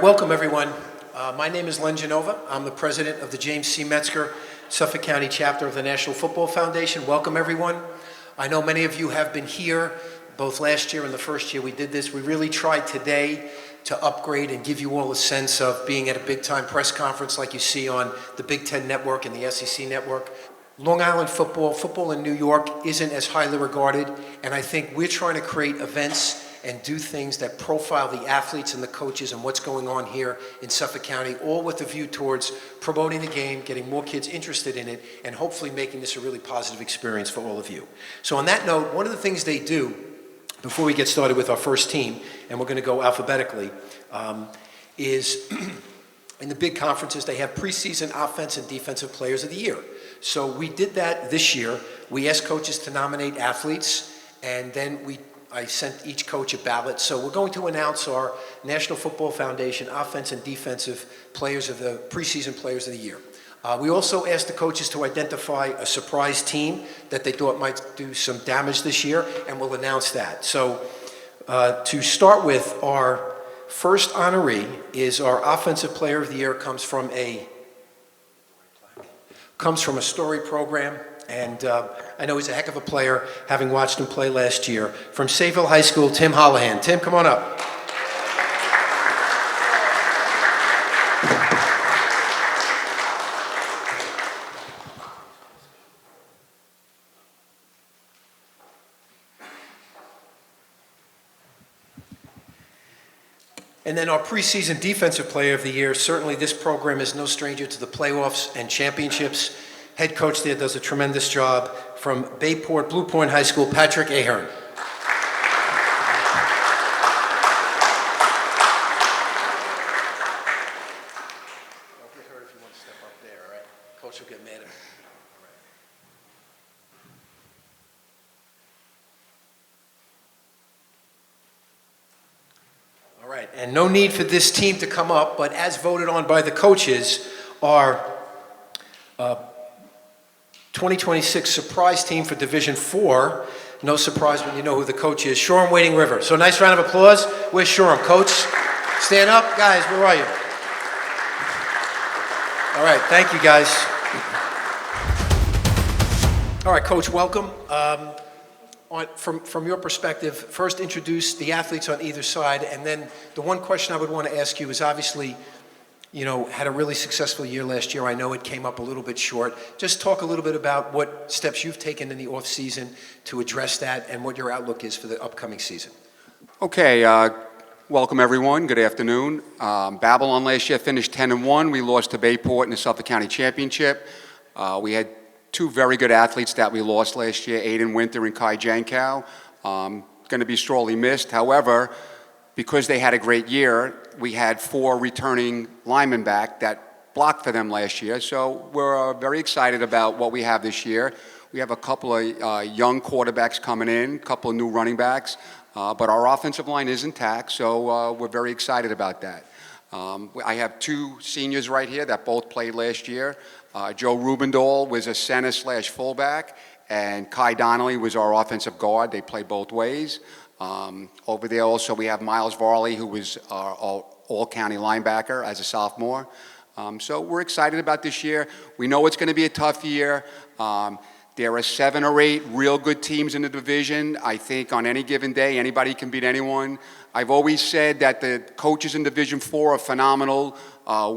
welcome everyone. My name is Len Genova. I'm the president of the James C. Metzger, Suffolk County chapter of the National Football Foundation. Welcome everyone. I know many of you have been here, both last year and the first year we did this. We really tried today to upgrade and give you all a sense of being at a big time press conference like you see on the Big Ten Network and the SEC Network. Long Island football in New York isn't as highly regarded, and I think we're trying to create events and do things that profile the athletes and the coaches and what's going on here in Suffolk County, all with a view towards promoting the game, getting more kids interested in it, and hopefully making this a really positive experience for all of you. So on that note, one of the things they do before we get started with our first team, and we're going to go alphabetically, is in the big conferences, they have preseason offense and defensive players of the year. So we did that this year. We asked coaches to nominate athletes, and then I sent each coach a ballot. So we're going to announce our National Football Foundation offense and defensive players of the preseason players of the year. We also asked the coaches to identify a surprise team that they thought might do some damage this year, and we'll announce that. So to start with, our first honoree is our offensive player of the year, comes from a story program. And I know he's a heck of a player, having watched him play last year. From Sayville High School, Tim Holohan. Tim, come on up. And then our preseason defensive player of the year. Certainly this program is no stranger to the playoffs and championships. Head coach there does a tremendous job. From Bayport Blue Point High School, Patrick Ahern. Don't get hurt if you want to step up there, all right? Coach will get mad at me. All right, and no need for this team to come up, but as voted on by the coaches, our 2026 surprise team for Division 4. No surprise when you know who the coach is. Shoreham Wading River. So nice round of applause. Where's Shoreham? Coach, stand up. Guys, where are you? All right, thank you guys. All right, Coach, welcome. From your perspective, first introduce the athletes on either side, and then the one question I would want to ask you is obviously, you know, had a really successful year last year. I know it came up a little bit short. Just talk a little bit about what steps you've taken in the off season to address that and what your outlook is for the upcoming season. Okay, welcome everyone. Good afternoon. Babylon last year finished 10-1. We lost to Bayport in the Suffolk County Championship. We had two very good athletes that we lost last year, Aiden Winter and Kai Jankow. Going to be sorely missed. However, because they had a great year, we had 4 returning linemen back that blocked for them last year. So we're very excited about what we have this year. We have a couple of young quarterbacks coming in, a couple of new running backs, but our offensive line is intact, so we're very excited about that. I have 2 seniors right here that both played last year. Joe Rubendahl was a center/fullback, and Kai Donnelly was our offensive guard. They play both ways. Over there also we have Miles Varley, who was our all-county linebacker as a sophomore. So we're excited about this year. We know it's going to be a tough year. There are 7 or 8 real good teams in the division. I think on any given day, anybody can beat anyone. I've always said that the coaches in Division 4 are phenomenal.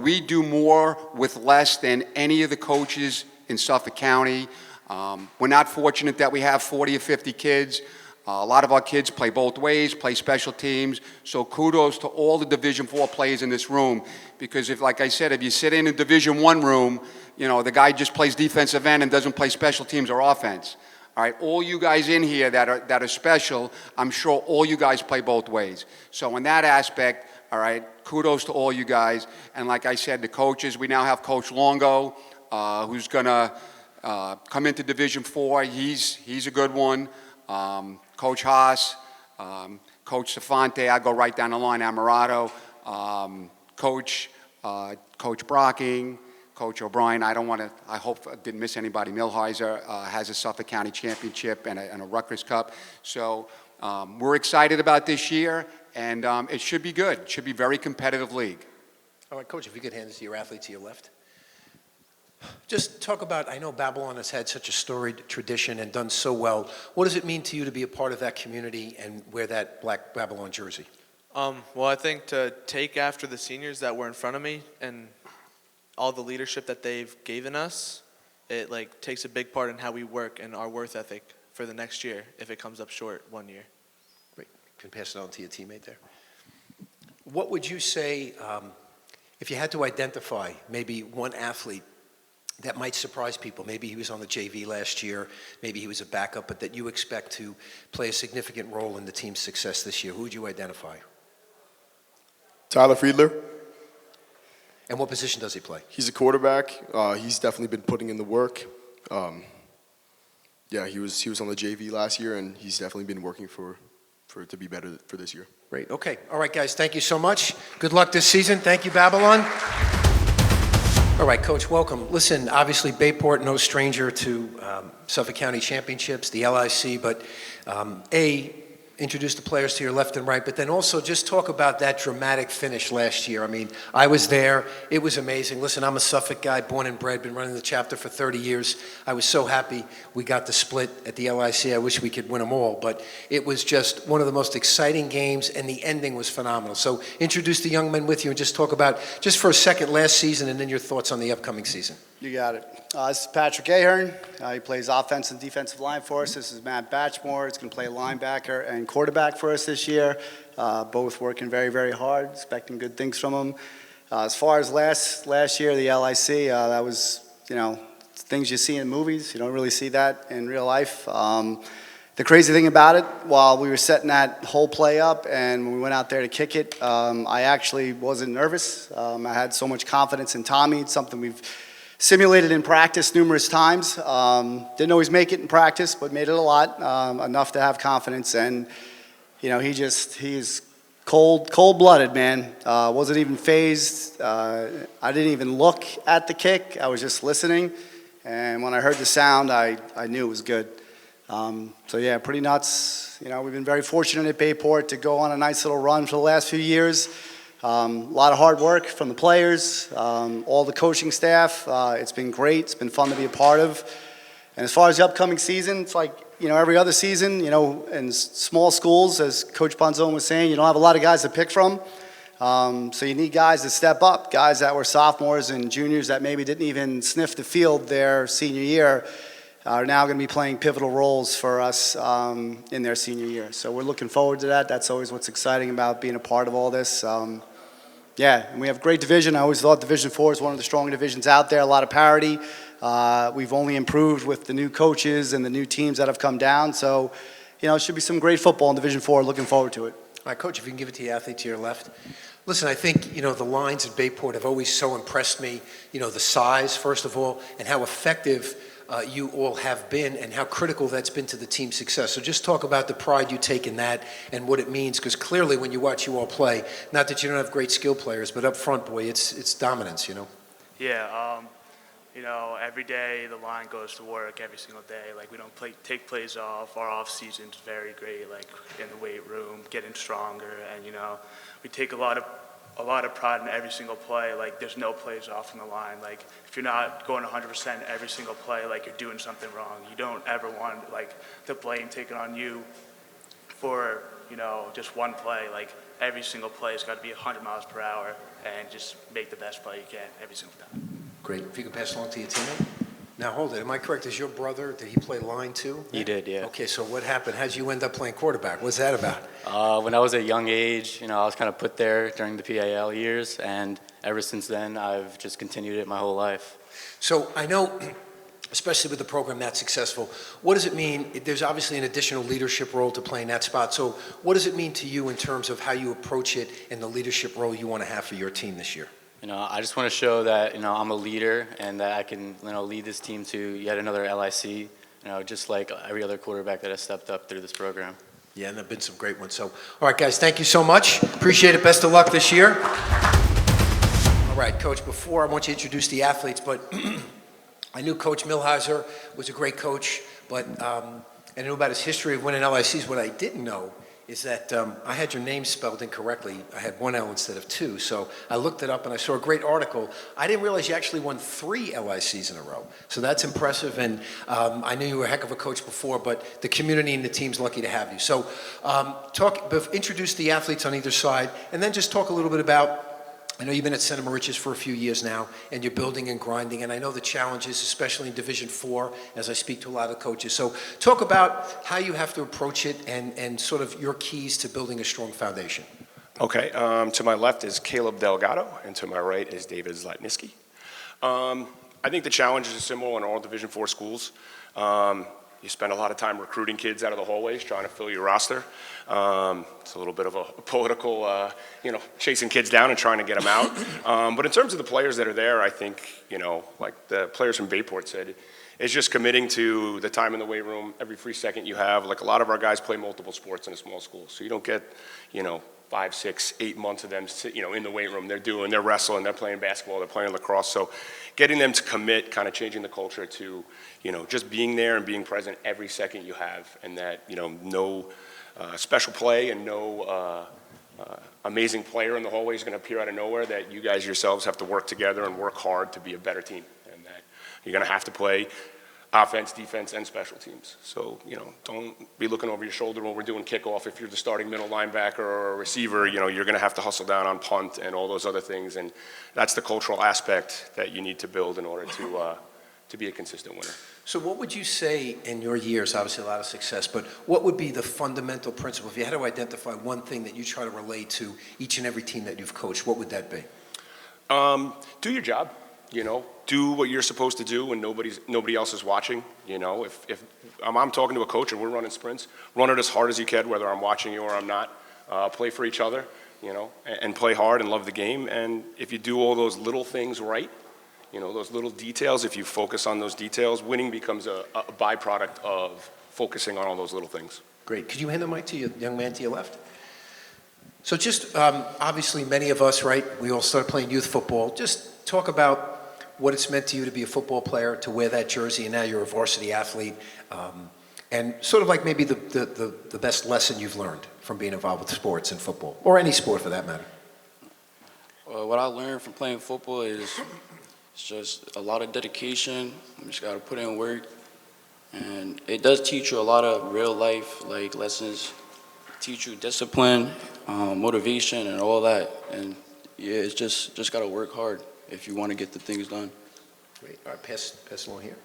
We do more with less than any of the coaches in Suffolk County. We're not fortunate that we have 40 or 50 kids. A lot of our kids play both ways, play special teams. So kudos to all the Division 4 players in this room. Because if, like I said, if you sit in a Division 1 room, you know, the guy just plays defensive end and doesn't play special teams or offense. All right, all you guys in here that are special, I'm sure all you guys play both ways. So in that aspect, all right, kudos to all you guys. And like I said, the coaches, we now have Coach Longo, who's going to come into Division 4. He's a good one. Coach Haas, Coach Safante, I go right down the line, Amarato, Coach Brocking, Coach O'Brien. I hope I didn't miss anybody. Milheiser has a Suffolk County Championship and a Rutgers Cup. So we're excited about this year, and it should be good. It should be a very competitive league. All right, Coach, if you could hand this to your athlete to your left. Just talk about, I know Babylon has had such a storied tradition and done so well. What does it mean to you to be a part of that community and wear that black Babylon jersey? Well, I think to take after the seniors that were in front of me and all the leadership that they've given us, it takes a big part in how we work and our worth ethic for the next year if it comes up short one year. Great. You can pass it on to your teammate there. What would you say, if you had to identify maybe one athlete that might surprise people? Maybe he was on the JV last year, maybe he was a backup, but that you expect to play a significant role in the team's success this year. Who would you identify? Tyler Friedler. And what position does he play? He's a quarterback. He's definitely been putting in the work. He was on the JV last year, and he's definitely been working for it to be better for this year. Great. Okay. All right, guys. Thank you so much. Good luck this season. Thank you, Babylon. All right, Coach, welcome. Listen, obviously, Bayport, no stranger to Suffolk County Championships, the LIC, but introduce the players to your left and right, but then also just talk about that dramatic finish last year. I mean, I was there. It was amazing. Listen, I'm a Suffolk guy, born and bred, been running the chapter for 30 years. I was so happy we got the split at the LIC. I wish we could win them all, but it was just one of the most exciting games, and the ending was phenomenal. So introduce the young men with you and just talk about, just for a second, last season and then your thoughts on the upcoming season. You got it. This is Patrick Ahern. He plays offensive and defensive line for us. This is Matt Batchmore. He's going to play linebacker and quarterback for us this year. Both working very, very hard, expecting good things from them. As far as last year, the LIC, that was, things you see in movies. You don't really see that in real life. The crazy thing about it, while we were setting that whole play up and when we went out there to kick it, I actually wasn't nervous. I had so much confidence in Tommy. It's something we've simulated in practice numerous times. Didn't always make it in practice, but made it a lot, enough to have confidence. And, he's cold-blooded, man. Wasn't even phased. I didn't even look at the kick. I was just listening. And when I heard the sound, I knew it was good. Pretty nuts. We've been very fortunate at Bayport to go on a nice little run for the last few years. A lot of hard work from the players, all the coaching staff. It's been great. It's been fun to be a part of. And as far as the upcoming season, it's like, every other season, in small schools, as Coach Ponzone was saying, you don't have a lot of guys to pick from. So you need guys to step up, guys that were sophomores and juniors that maybe didn't even sniff the field their senior year are now going to be playing pivotal roles for us in their senior year. So we're looking forward to that. That's always what's exciting about being a part of all this. And we have a great division. I always thought Division 4 is one of the stronger divisions out there, a lot of parity. We've only improved with the new coaches and the new teams that have come down. So, it should be some great football in Division 4. Looking forward to it. All right, Coach, if you can give it to the athlete to your left. Listen, I think, the lines at Bayport have always so impressed me. The size, first of all, and how effective you all have been and how critical that's been to the team's success. So just talk about the pride you take in that and what it means, because clearly when you watch you all play, not that you don't have great skill players, but up front, boy, it's dominance, Yeah, every day the line goes to work every single day. We don't take plays off. Our off season is very great, in the weight room, getting stronger, and we take a lot of pride in every single play. There's no plays off on the line. If you're not going 100% every single play, you're doing something wrong. You don't ever want the blame taken on you for just one play. Every single play has got to be 100 miles per hour and just make the best play you can every single time. Great. If you could pass along to your teammate. Now, hold it. Am I correct? Is your brother, did he play line too? He did, yeah. Okay, so what happened? How'd you end up playing quarterback? What's that about? When I was at a young age, I was kind of put there during the PAL years, and ever since then, I've just continued it my whole life. So I know, especially with the program that successful, what does it mean? There's obviously an additional leadership role to play in that spot. So what does it mean to you in terms of how you approach it and the leadership role you want to have for your team this year? I just want to show that, I'm a leader and that I can, lead this team to yet another LIC, just like every other quarterback that has stepped up through this program. Yeah, and there have been some great ones. So, all right, guys, thank you so much. Appreciate it. Best of luck this year. All right, Coach, before I want you to introduce the athletes, but I knew Coach Milheiser was a great coach, but I knew about his history of winning LICs. What I didn't know is that I had your name spelled incorrectly. I had one L instead of two, so I looked it up and I saw a great article. I didn't realize you actually won 3 LICs in a row, so that's impressive, and I knew you were a heck of a coach before, but the community and the team's lucky to have you. So introduce the athletes on either side, and then just talk a little bit about, I know you've been at Santa Mauritius for a few years now, and you're building and grinding, and I know the challenges, especially in Division 4, as I speak to a lot of coaches. So talk about how you have to approach it and sort of your keys to building a strong foundation. Okay, to my left is Caleb Delgado, and to my right is David Zlatniski. I think the challenges are similar in all Division 4 schools. You spend a lot of time recruiting kids out of the hallways, trying to fill your roster. It's a little bit of a political, chasing kids down and trying to get them out. But in terms of the players that are there, I think, like the players from Bayport said, it's just committing to the time in the weight room, every free second you have. Like a lot of our guys play multiple sports in a small school, so you don't get, 5, 6, 8 months of them, in the weight room. They're wrestling, they're playing basketball, they're playing lacrosse. So getting them to commit, kind of changing the culture to, just being there and being present every second you have, and that, no special play and no amazing player in the hallway is going to appear out of nowhere, that you guys yourselves have to work together and work hard to be a better team, and that you're going to have to play offense, defense, and special teams. So, don't be looking over your shoulder when we're doing kickoff. If you're the starting middle linebacker or a receiver, you're going to have to hustle down on punt and all those other things. And that's the cultural aspect that you need to build in order to be a consistent winner. So what would you say in your years, obviously a lot of success, but what would be the fundamental principle? If you had to identify one thing that you try to relate to each and every team that you've coached, what would that be? Do your job. Do what you're supposed to do when nobody else is watching. If I'm talking to a coach and we're running sprints, run it as hard as you can, whether I'm watching you or I'm not. Play for each other, and play hard and love the game. And if you do all those little things right, those little details, if you focus on those details, winning becomes a byproduct of focusing on all those little things. Great. Could you hand the mic to your young man to your left? So just, obviously many of us, right, we all started playing youth football. Just talk about what it's meant to you to be a football player, to wear that jersey, and now you're a varsity athlete, and sort of like maybe the best lesson you've learned from being involved with sports and football, or any sport for that matter. What I learned from playing football is it's just a lot of dedication. You just got to put in work, and it does teach you a lot of real life lessons, teach you discipline, motivation, and all that. And yeah, it's just got to work hard if you want to get the things done. Great. All right, pass along here.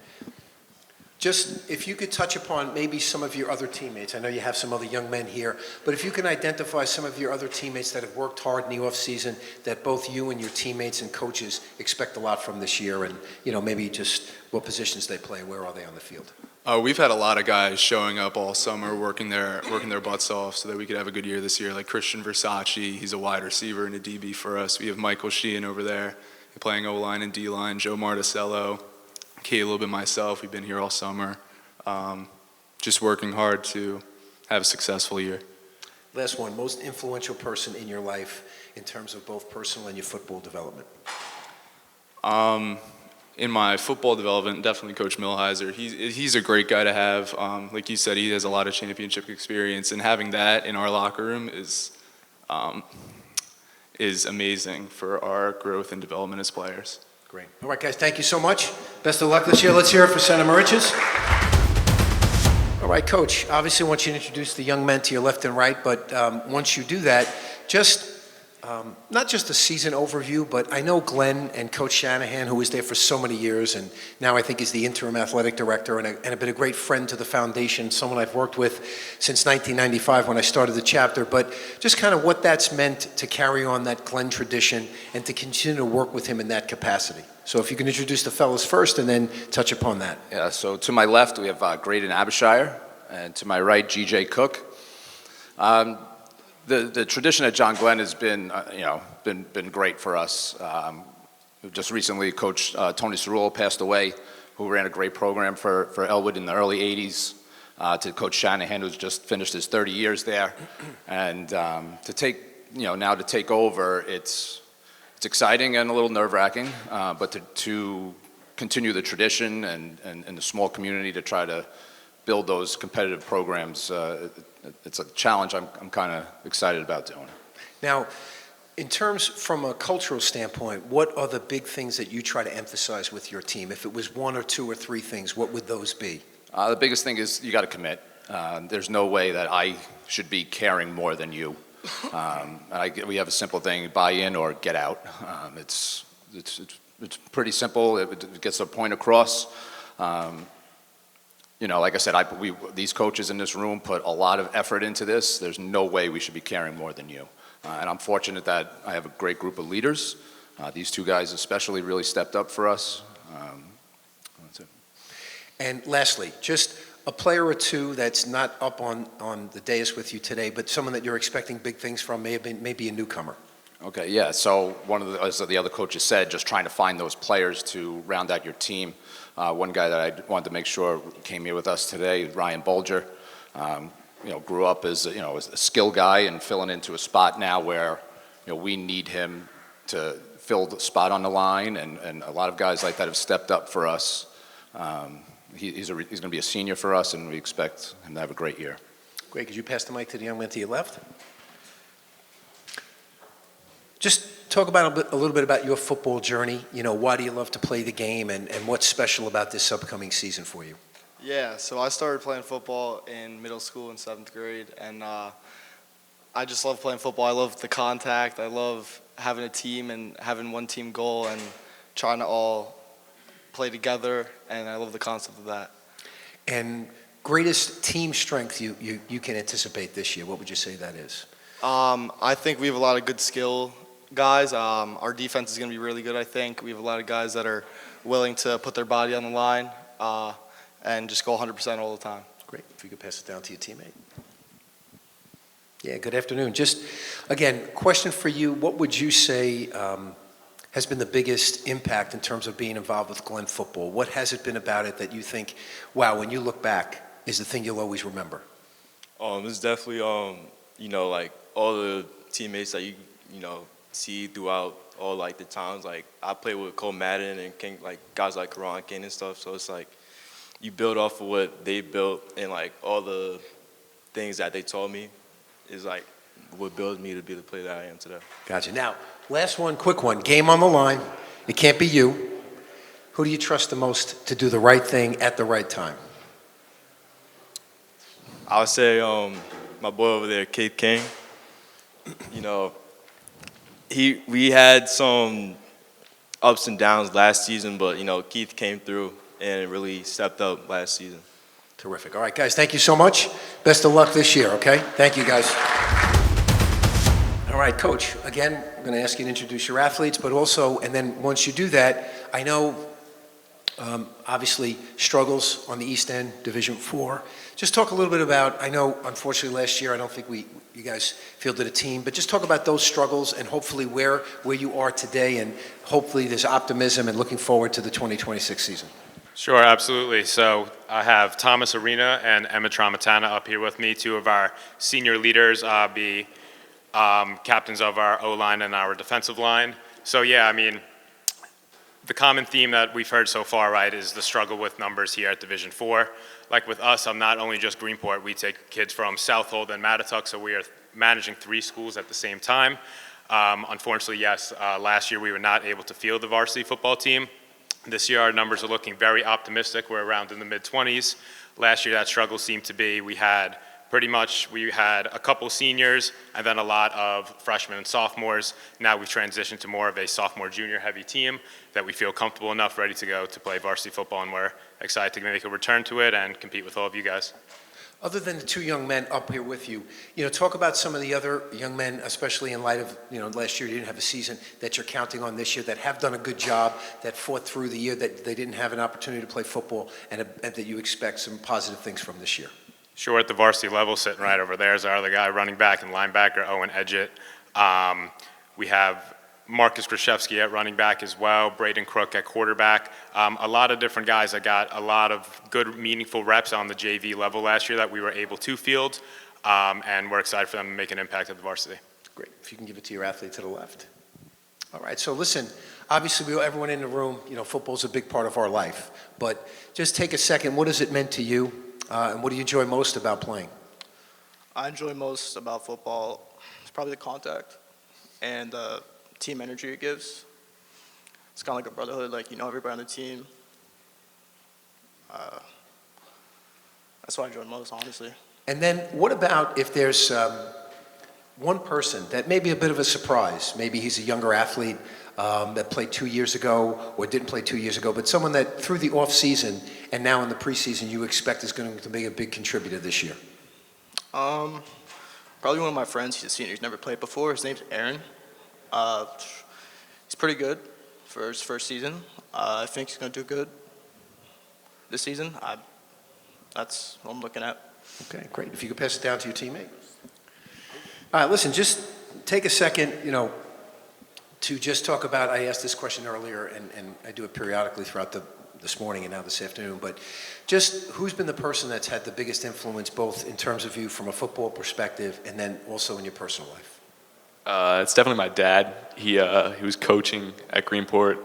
Just if you could touch upon maybe some of your other teammates. I know you have some other young men here, but if you can identify some of your other teammates that have worked hard in the off season, that both you and your teammates and coaches expect a lot from this year, and maybe just what positions they play, where are they on the field? We've had a lot of guys showing up all summer, working their butts off so that we could have a good year this year. Like Christian Versace, he's a wide receiver and a DB for us. We have Michael Sheehan over there playing O-line and D-line, Joe Marticello, Caleb and myself. We've been here all summer, just working hard to have a successful year. Last one, most influential person in your life in terms of both personal and your football development? In my football development, definitely Coach Millhiser. He's a great guy to have. Like you said, he has a lot of championship experience, and having that in our locker room is amazing for our growth and development as players. Great. All right, guys, thank you so much. Best of luck this year. Let's hear it for Santa Mauritius. All right, Coach, obviously I want you to introduce the young men to your left and right, but once you do that, just not just a season overview, but I know Glenn and Coach Shanahan, who was there for so many years, and now I think is the interim athletic director, and have been a great friend to the foundation, someone I've worked with since 1995 when I started the chapter, but just kind of what that's meant to carry on that Glenn tradition and to continue to work with him in that capacity. So if you can introduce the fellas first and then touch upon that. Yeah, so to my left, we have Graydon Abishire, and to my right, G.J. Cook. The tradition at John Glenn has been, been great for us. Just recently, Coach Tony Cerullo passed away, who ran a great program for Elwood in the early 80s. To Coach Shanahan, who's just finished his 30 years there, and to take, now to take over, it's exciting and a little nerve-wracking, but to continue the tradition and the small community to try to build those competitive programs, it's a challenge I'm kind of excited about doing. Now, in terms from a cultural standpoint, what are the big things that you try to emphasize with your team? If it was one or two or three things, what would those be? The biggest thing is you got to commit. There's no way that I should be caring more than you. We have a simple thing: buy in or get out. It's pretty simple. It gets a point across. Like I said, these coaches in this room put a lot of effort into this. There's no way we should be caring more than you. And I'm fortunate that I have a great group of leaders. These two guys especially really stepped up for us. That's it. And lastly, just a player or two that's not up on the dais with you today, but someone that you're expecting big things from, maybe a newcomer. Okay, yeah. So one of as the other coaches said, just trying to find those players to round out your team. One guy that I wanted to make sure came here with us today, Ryan Bolger. Grew up as a skill guy and filling into a spot now where we need him to fill the spot on the line, and a lot of guys like that have stepped up for us. He's going to be a senior for us, and we expect him to have a great year. Great. Could you pass the mic to the young man to your left? Just talk about a little bit about your football journey. Why do you love to play the game, and what's special about this upcoming season for you? Yeah, so I started playing football in middle school in 7th grade, and I just love playing football. I love the contact. I love having a team and having one team goal and trying to all play together, and I love the concept of that. And greatest team strength you can anticipate this year, what would you say that is? I think we have a lot of good skill guys. Our defense is going to be really good, I think. We have a lot of guys that are willing to put their body on the line and just go 100% all the time. Great. If you could pass it down to your teammate. Yeah, good afternoon. Just, again, question for you. What would you say has been the biggest impact in terms of being involved with Glen football? What has it been about it that you think, wow, when you look back, is the thing you'll always remember? It's definitely, like all the teammates that you see throughout all like the times. Like I played with Cole Madden and King, like guys like Karan King and stuff. So it's like you build off of what they built, and like all the things that they taught me is like what built me to be the player that I am today. Gotcha. Now, last one, quick one. Game on the line. It can't be you. Who do you trust the most to do the right thing at the right time? I would say my boy over there, Keith King. We had some ups and downs last season, but Keith came through and really stepped up last season. Terrific. All right, guys, thank you so much. Best of luck this year, okay? Thank you, guys. All right, Coach, again, I'm going to ask you to introduce your athletes, but also, and then once you do that, I know, obviously, struggles on the East End, Division IV. Just talk a little bit about, I know, unfortunately, last year, I don't think you guys fielded a team, but just talk about those struggles and hopefully where you are today, and hopefully there's optimism and looking forward to the 2026 season. Sure, absolutely. So I have Thomas Arena and Emma Tramontana up here with me, two of our senior leaders, be captains of our O-line and our defensive line. So yeah, I mean, the common theme that we've heard so far, right, is the struggle with numbers here at Division IV. Like with us, I'm not only just Greenport, we take kids from Southold and Mattatuck, so we are managing 3 schools at the same time. Unfortunately, yes, last year we were not able to field the varsity football team. This year our numbers are looking very optimistic. We're around in the mid-20s. Last year that struggle seemed to be, we had a couple seniors and then a lot of freshmen and sophomores. Now we've transitioned to more of a sophomore junior heavy team that we feel comfortable enough, ready to go to play varsity football, and we're excited to make a return to it and compete with all of you guys. Other than the 2 young men up here with you, talk about some of the other young men, especially in light of, last year you didn't have a season, that you're counting on this year, that have done a good job, that fought through the year, that they didn't have an opportunity to play football, and that you expect some positive things from this year. Sure, at the varsity level, sitting right over there is our other guy, running back and linebacker, Owen Edgett. We have Marcus Kraszewski at running back as well, Braden Crook at quarterback. A lot of different guys that got a lot of good, meaningful reps on the JV level last year that we were able to field, and we're excited for them to make an impact at the varsity. Great. If you can give it to your athlete to the left. All right, so listen, obviously everyone in the room, football's a big part of our life, but just take a second, what has it meant to you, and what do you enjoy most about playing? I enjoy most about football is probably the contact and the team energy it gives. It's kind of like a brotherhood, like you know everybody on the team. That's what I enjoy most, honestly. And then what about if there's one person that may be a bit of a surprise? Maybe he's a younger athlete that played 2 years ago or didn't play 2 years ago, but someone that through the off season and now in the preseason you expect is going to be a big contributor this year. Probably one of my friends. He's a senior. He's never played before. His name's Aaron. He's pretty good for his first season. I think he's going to do good this season. That's what I'm looking at. Okay, great. If you could pass it down to your teammate. All right, listen, just take a second, to just talk about, I asked this question earlier, and I do it periodically throughout this morning and now this afternoon, but just who's been the person that's had the biggest influence, both in terms of you from a football perspective and then also in your personal life? It's definitely my dad. He was coaching at Greenport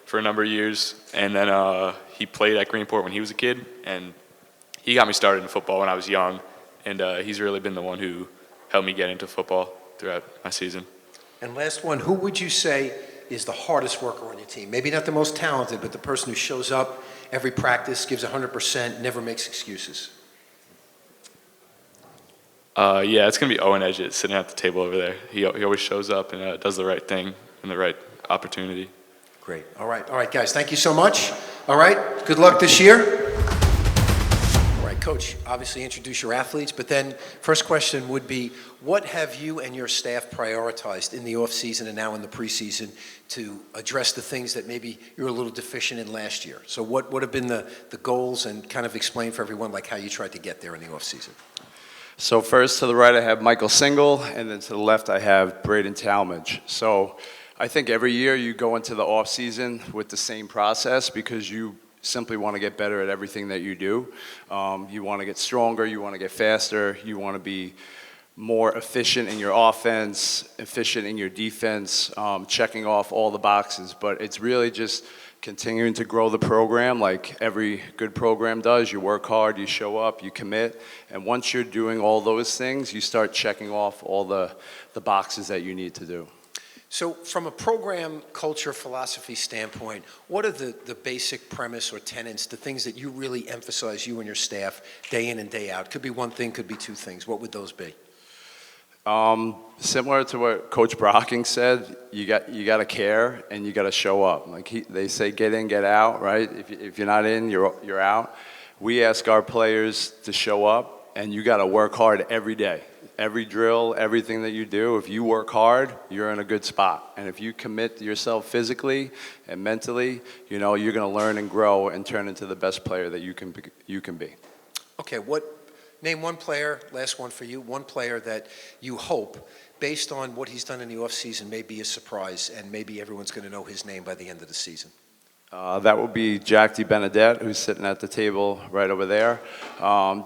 for a number of years, and then he played at Greenport when he was a kid, and he got me started in football when I was young, and he's really been the one who helped me get into football throughout my season. And last one, who would you say is the hardest worker on your team? Maybe not the most talented, but the person who shows up every practice, gives 100%, never makes excuses. Yeah, it's going to be Owen Edgett sitting at the table over there. He always shows up and does the right thing in the right opportunity. Great. All right, guys, thank you so much. All right, good luck this year. All right, Coach, obviously introduce your athletes, but then first question would be, what have you and your staff prioritized in the offseason and now in the preseason to address the things that maybe you were a little deficient in last year? So what have been the goals, and kind of explain for everyone like how you tried to get there in the offseason? So first to the right I have Michael Single, and then to the left I have Braden Talmadge. So I think every year you go into the off season with the same process because you simply want to get better at everything that you do. You want to get stronger, you want to get faster, you want to be more efficient in your offense, efficient in your defense, checking off all the boxes. But it's really just continuing to grow the program like every good program does. You work hard, you show up, you commit, and once you're doing all those things, you start checking off all the boxes that you need to do. So from a program culture philosophy standpoint, what are the basic premise or tenets, the things that you really emphasize, you and your staff, day in and day out? Could be one thing, could be two things. What would those be? Similar to what Coach Brocking said, you got to care and you got to show up. Like they say, get in, get out, right? If you're not in, you're out. We ask our players to show up, and you got to work hard every day. Every drill, everything that you do, if you work hard, you're in a good spot. And if you commit yourself physically and mentally, you're going to learn and grow and turn into the best player that you can be. Okay, name one player, last one for you, one player that you hope, based on what he's done in the offseason, may be a surprise, and maybe everyone's going to know his name by the end of the season. That would be Jack DiBenedette, who's sitting at the table right over there.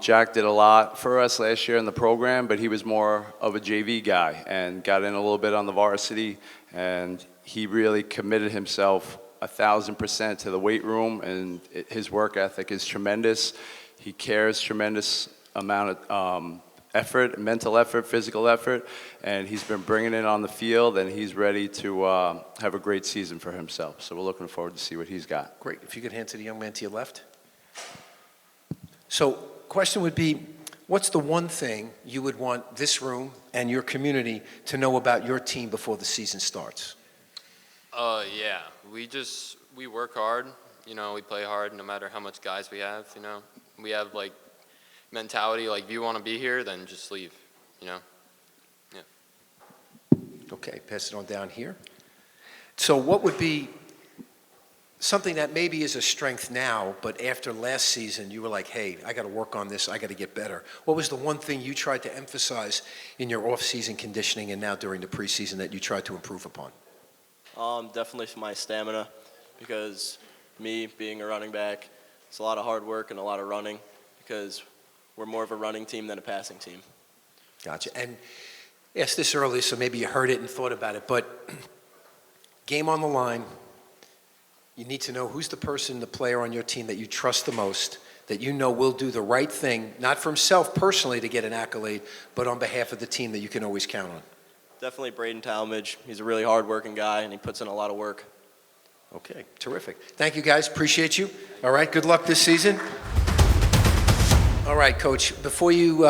Jack did a lot for us last year in the program, but he was more of a JV guy and got in a little bit on the varsity, and he really committed himself 1,000% to the weight room, and his work ethic is tremendous. He cares tremendous amount of effort, mental effort, physical effort, and he's been bringing it on the field, and he's ready to have a great season for himself. So we're looking forward to see what he's got. Great. If you could hand to the young man to your left. So question would be, what's the one thing you would want this room and your community to know about your team before the season starts? Yeah, we work hard, we play hard no matter how much guys we have, We have mentality, if you want to be here, then just leave, Yeah. Okay, pass it on down here. So what would be something that maybe is a strength now, but after last season you were like, hey, I got to work on this, I got to get better? What was the one thing you tried to emphasize in your off-season conditioning and now during the preseason that you tried to improve upon? Definitely my stamina, because me being a running back, it's a lot of hard work and a lot of running, because we're more of a running team than a passing team. Gotcha. And I asked this earlier, so maybe you heard it and thought about it, but game on the line, you need to know who's the person, the player on your team that you trust the most, that you know will do the right thing, not for himself personally to get an accolade, but on behalf of the team that you can always count on. Definitely Braden Talmadge. He's a really hard-working guy, and he puts in a lot of work. Okay, terrific. Thank you, guys. Appreciate you. All right, good luck this season. All right, Coach, before you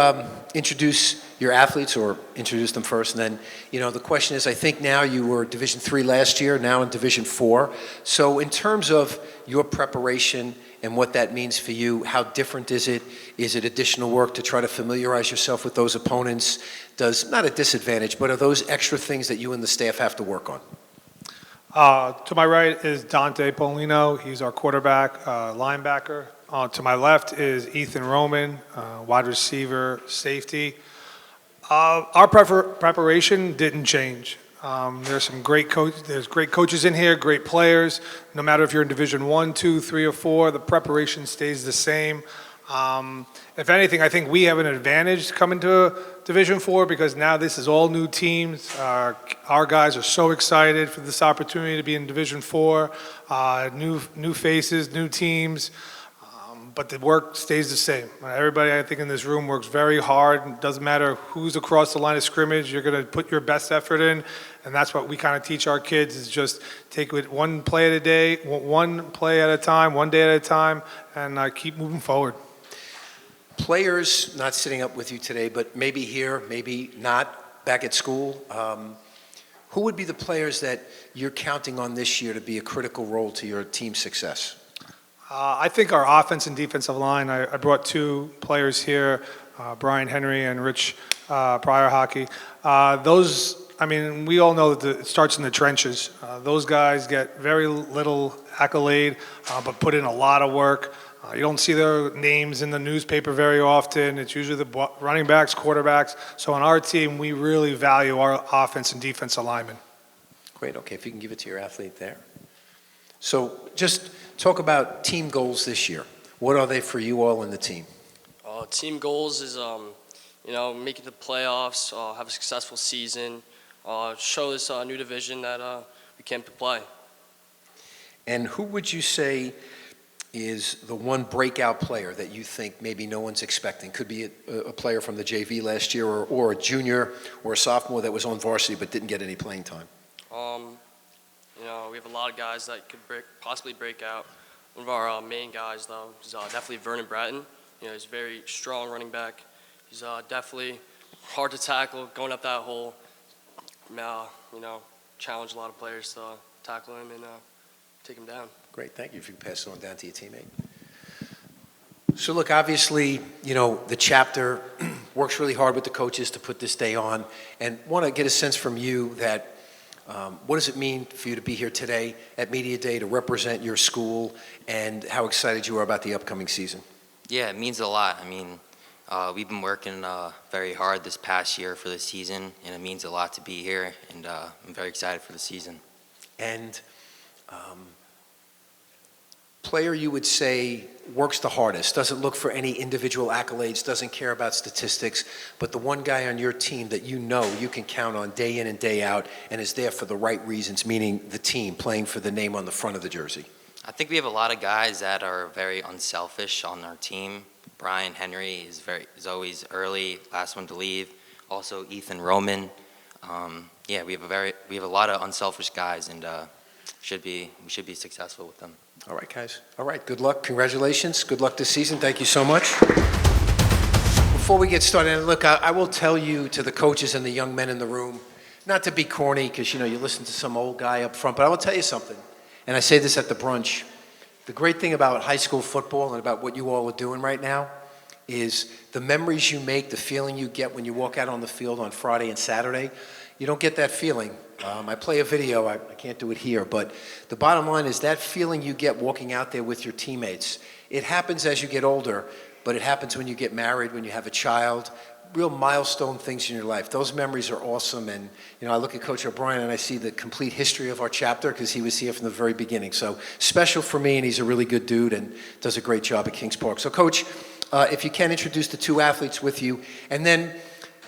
introduce your athletes, or introduce them first, and then, the question is, I think now you were Division III last year, now in Division IV. So in terms of your preparation and what that means for you, how different is it? Is it additional work to try to familiarize yourself with those opponents? Not a disadvantage, but are those extra things that you and the staff have to work on? To my right is Dante Polino. He's our quarterback, linebacker. To my left is Ethan Roman, wide receiver, safety. Our preparation didn't change. There's great coaches in here, great players. No matter if you're in Division I, II, III, or IV, the preparation stays the same. If anything, I think we have an advantage coming to Division IV because now this is all new teams. Our guys are so excited for this opportunity to be in Division IV. New faces, new teams. But the work stays the same. Everybody, I think, in this room works very hard. It doesn't matter who's across the line of scrimmage. You're going to put your best effort in, and that's what we kind of teach our kids is just take it one play at a day, one play at a time, one day at a time, and keep moving forward. Players not sitting up with you today, but maybe here, maybe not, back at school. Who would be the players that you're counting on this year to be a critical role to your team's success? I think our offense and defensive line, I brought two players here, Brian Henry and Rich Pryor Hockey. We all know that it starts in the trenches. Those guys get very little accolade, but put in a lot of work. You don't see their names in the newspaper very often. It's usually the running backs, quarterbacks. So on our team, we really value our offense and defense alignment. Great, okay, if you can give it to your athlete there. So just talk about team goals this year. What are they for you all in the team? Team goals is, make it to the playoffs, have a successful season, show this new division that we came to play. And who would you say is the one breakout player that you think maybe no one's expecting? Could be a player from the JV last year or a junior or a sophomore that was on varsity but didn't get any playing time. We have a lot of guys that could possibly break out. One of our main guys, though, is definitely Vernon Bratton. He's a very strong running back. He's definitely hard to tackle, going up that hole. Challenge a lot of players to tackle him and take him down. Great, thank you. If you can pass it on down to your teammate. So look, obviously, the chapter works really hard with the coaches to put this day on, and want to get a sense from you that what does it mean for you to be here today at Media Day to represent your school, and how excited you are about the upcoming season? Yeah, it means a lot. We've been working very hard this past year for the season, and it means a lot to be here, and I'm very excited for the season. And player you would say works the hardest, doesn't look for any individual accolades, doesn't care about statistics, but the one guy on your team that you can count on day in and day out and is there for the right reasons, meaning the team, playing for the name on the front of the jersey? I think we have a lot of guys that are very unselfish on our team. Brian Henry is always early, last one to leave. Also Ethan Roman. We have a lot of unselfish guys, and we should be successful with them. All right, guys. All right, good luck. Congratulations. Good luck this season. Thank you so much. Before we get started, and look, I will tell you, to the coaches and the young men in the room, not to be corny, because you listen to some old guy up front, but I will tell you something, and I say this at the brunch. The great thing about high school football and about what you all are doing right now is the memories you make, the feeling you get when you walk out on the field on Friday and Saturday. You don't get that feeling. I play a video, I can't do it here, but the bottom line is that feeling you get walking out there with your teammates. It happens as you get older, but it happens when you get married, when you have a child, real milestone things in your life. Those memories are awesome, and I look at Coach O'Brien and I see the complete history of our chapter because he was here from the very beginning. So special for me, and he's a really good dude and does a great job at Kings Park. So Coach, if you can introduce the two athletes with you, and then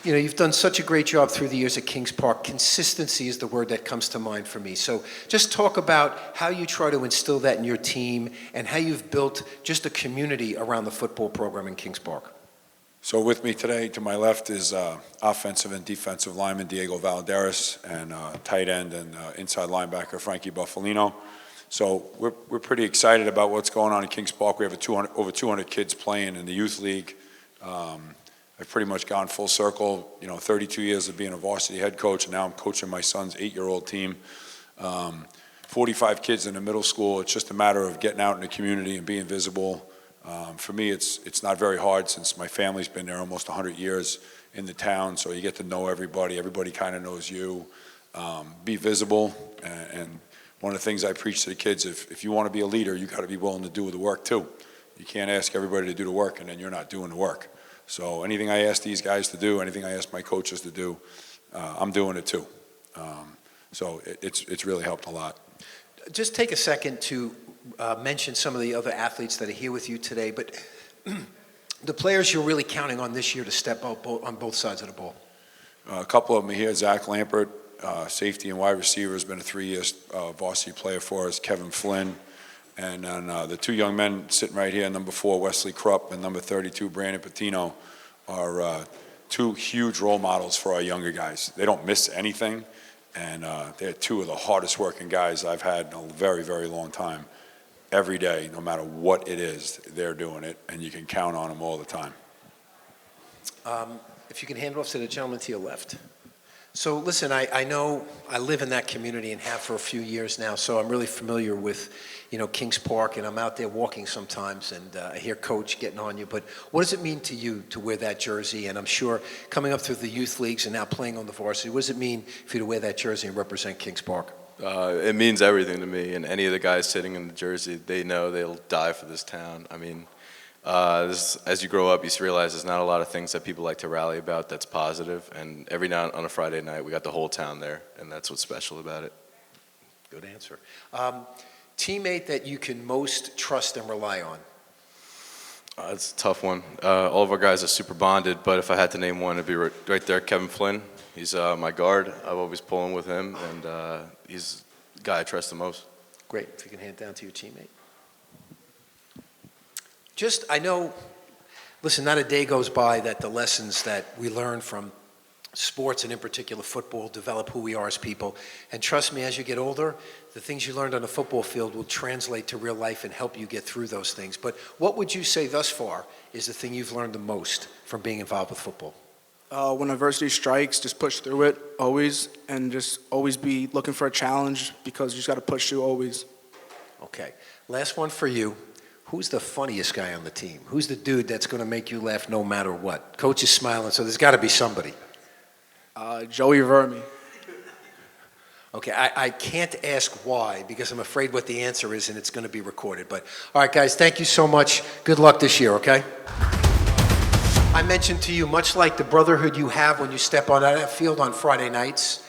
You know, you've done such a great job through the years at Kings Park. Consistency is the word that comes to mind for me. So just talk about how you try to instill that in your team and how you've built just a community around the football program in Kings Park. So with me today, to my left, is offensive and defensive lineman Diego Valadares, and tight end and inside linebacker Frankie Buffalino. So we're pretty excited about what's going on in Kings Park. We have over 200 kids playing in the youth league. I've pretty much gone full circle, 32 years of being a varsity head coach, and now I'm coaching my son's 8-year-old team. 45 kids in the middle school. It's just a matter of getting out in the community and being visible. For me, it's not very hard since my family's been there almost 100 years in the town, so you get to know everybody. Everybody kind of knows you. Be visible, and one of the things I preach to the kids, if you want to be a leader, you got to be willing to do the work too. You can't ask everybody to do the work and then you're not doing the work. So anything I ask these guys to do, anything I ask my coaches to do, I'm doing it too. So it's really helped a lot. Just take a second to mention some of the other athletes that are here with you today, but the players you're really counting on this year to step up on both sides of the ball. A couple of them are here. Zach Lampert, safety and wide receiver, has been a 3-year varsity player for us. Kevin Flynn. And then the two young men sitting right here, number 4, Wesley Krupp, and number 32, Brandon Patino, are two huge role models for our younger guys. They don't miss anything, and they're two of the hardest working guys I've had in a very, very long time. Every day, no matter what it is, they're doing it, and you can count on them all the time. If you can hand it off to the gentleman to your left. So listen, I know I live in that community and have for a few years now, so I'm really familiar with, Kings Park, and I'm out there walking sometimes, and I hear Coach getting on you. But what does it mean to you to wear that jersey? And I'm sure coming up through the youth leagues and now playing on the varsity, what does it mean for you to wear that jersey and represent Kings Park? It means everything to me, and any of the guys sitting in the jersey, they know they'll die for this town. I mean, as you grow up, you realize there's not a lot of things that people like to rally about that's positive, and every night on a Friday night, we got the whole town there, and that's what's special about it. Good answer. Teammate that you can most trust and rely on? It's a tough one. All of our guys are super bonded, but if I had to name one, it'd be right there, Kevin Flynn. He's my guard. I've always pulling with him, and he's the guy I trust the most. Great. If you can hand it down to your teammate. I know, listen, not a day goes by that the lessons that we learn from sports, and in particular football, develop who we are as people. And trust me, as you get older, the things you learned on the football field will translate to real life and help you get through those things. But what would you say thus far is the thing you've learned the most from being involved with football? When adversity strikes, just push through it always, and just always be looking for a challenge, because you just got to push through always. Okay. Last one for you. Who's the funniest guy on the team? Who's the dude that's going to make you laugh no matter what? Coach is smiling, so there's got to be somebody. Joey Vermi. Okay, I can't ask why, because I'm afraid what the answer is, and it's going to be recorded. But, all right, guys, thank you so much. Good luck this year, okay? I mentioned to you, much like the brotherhood you have when you step on that field on Friday nights,